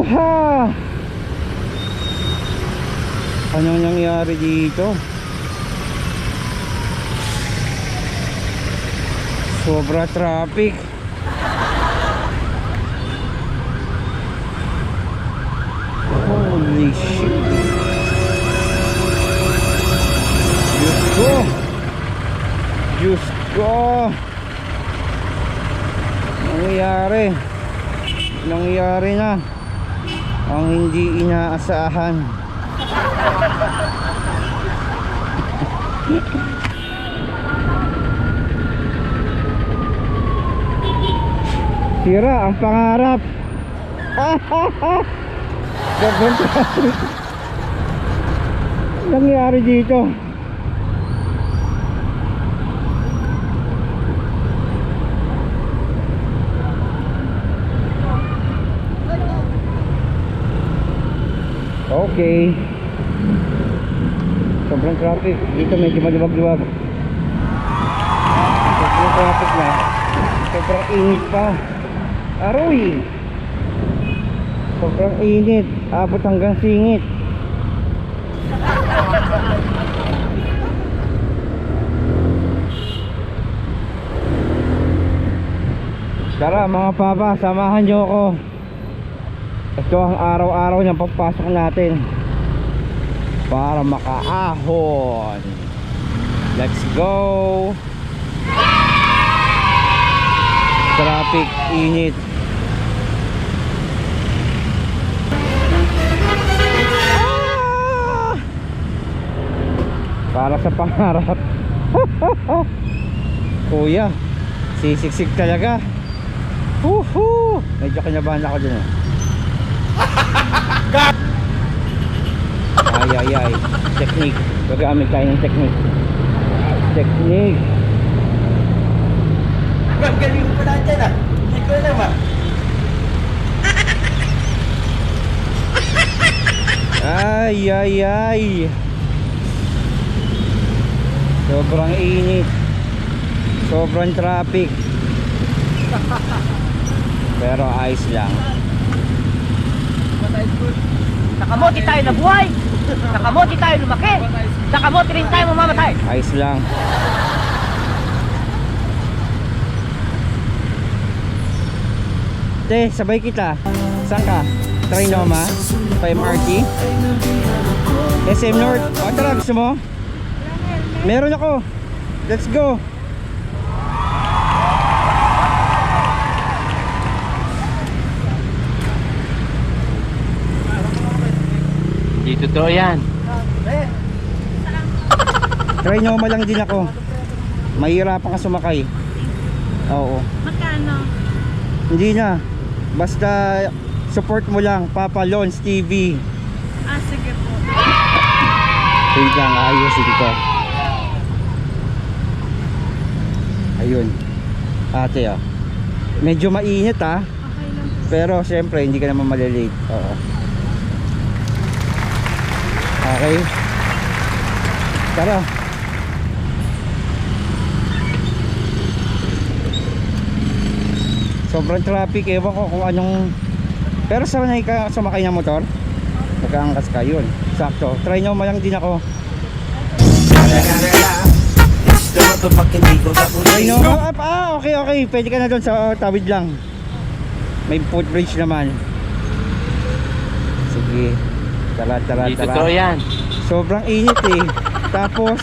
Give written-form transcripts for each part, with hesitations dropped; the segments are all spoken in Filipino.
Aha! Anong nangyari dito? Sobra traffic. Holy shit. Diyos ko. Diyos ko. Nangyari na ang hindi inaasahan. Sira ang pangarap. Nangyari dito. Okay. Sobrang traffic. Dito medyo maluwag-luwag. Sobrang traffic na. Sobrang init pa. Aroy! Sobrang init. Abot hanggang singit. Tara mga papa, samahan nyo ako. Ito ang araw-araw ng pagpasok natin para makaahon. Let's go. Traffic, init. Para sa pangarap. Kuya, sisiksik talaga. Woohoo! Medyo kinabahan ako dun. Ay. Technique. Gagamit tayo ng technique. Technique. Galing ko pala dyan ah. Hindi ko alam ah. Ay. Sobrang init. Sobrang traffic. Pero ayos lang. Nakamote tayo na buhay. Nakamote tayo lumaki. Nakamote rin tayo mamamatay. Ayos lang. Te, sabay kita. Saan ka? Trinoma? Pa MRT? SM North? O tara, gusto mo? Meron ako. Let's go. Di totoo yan. Trinoma lang din ako. Mahirapan ka sumakay. Oo. Magkano? Hindi na. Basta support mo lang Papa Lons TV. Ah, sige po. Wait lang, ayusin ko. Ayun. Ate oh. Medyo mainit ah. Okay lang po. Pero syempre hindi ka naman malilate. Oo. Okay. Tara. Sobrang traffic, ewan ko kung anong. Pero sanay ka sumakay ng motor? Nagkaangkas ka, yun. Sakto, try nyo lang din ako. Try nyo, okay, pwede ka na doon sa tawid lang. May footbridge naman. Sige. Tara. Di totoo yan. Sobrang init eh. Tapos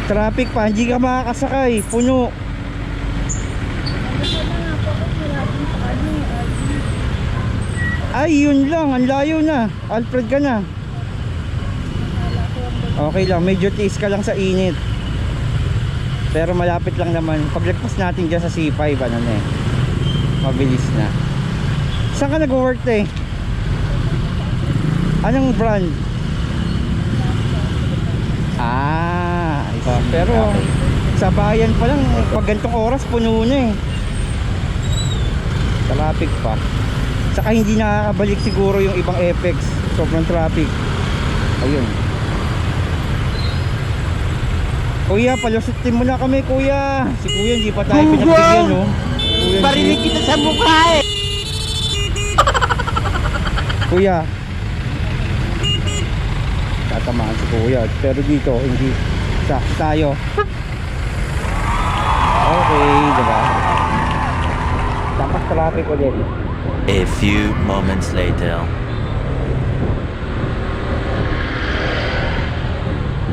traffic pa, hindi ka makakasakay. Puno. Ay, yun lang, ang layo na. Alfred ka na. Okay lang, medyo tiis ka lang sa init. Pero malapit lang naman. Paglagpas natin dyan sa C5, ano na eh, mabilis na. Saan ka nag-work eh? Anong brand? Pero sa bayan pa lang, pag gantong oras puno na eh. Traffic pa. Saka hindi nakakabalik siguro yung ibang Apex. Sobrang traffic. Ayun. Kuya, palusutin mo na kami kuya. Si kuya hindi pa tayo pinagbigyan no. Kuya, Parinig kita sa mukha eh. kuya. Tatamaan si kuya. Pero dito, hindi. Tayo. Okay, diba? Tapos traffic ulit. A few moments later.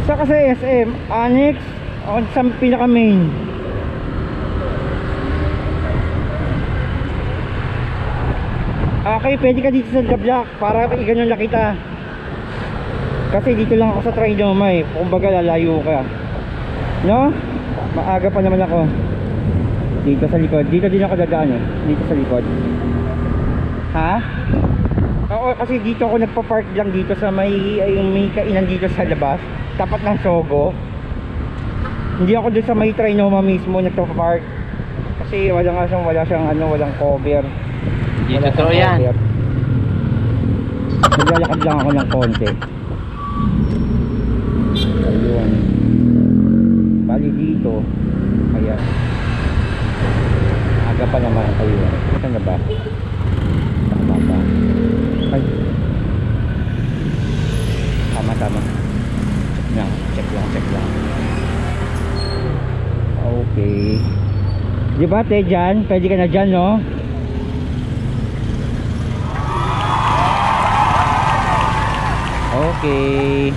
Sa kasi SM, annex, o sa pinaka main. Okay, pwede ka dito sa Gablac para i-ganyan lang kita. Kasi dito lang ako sa Trinoma eh. Kumbaga lalayo ka. No? Maaga pa naman ako. Dito sa likod. Dito din ako dadaan eh. Dito sa likod. Ha? Oo, kasi dito ako nagpa-park lang dito sa may kainan dito sa labas. Tapat ng Sogo. Hindi ako doon sa may Trinoma mismo nagpa-park. Kasi wala siyang walang cover. Hindi Wala totoo siyang yan. cover. Naglalakad lang ako ng konti. Ayun. Bali dito. Ayan. Aga pa naman. Ayun. Saan na ba? Tama ba? Ay. Tama. Na, check lang. Okay. Di ba te dyan? Pwede ka na dyan, no? Okay.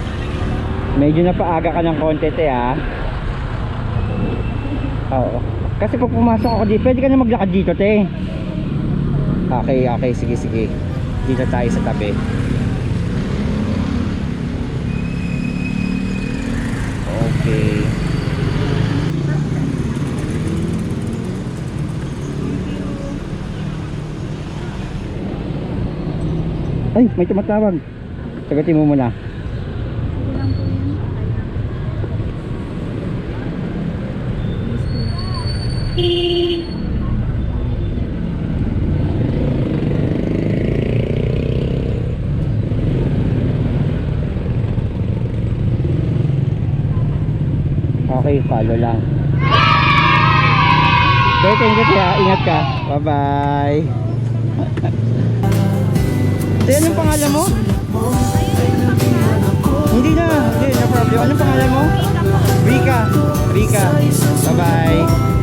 Medyo napaaga ka ng konti te ha. Oo. Kasi pag pumasok ako dito, pwede ka na maglakad dito te. Okay, sige. Dito tayo sa tabi. Okay. Ay, may tumatawag. Sagutin mo muna. Okay, follow lang. Okay, thank you kaya. Ingat ka. Bye-bye. Anong pangalan mo? Hindi na, no problem. Anong pangalan mo? Rika. Bye-bye.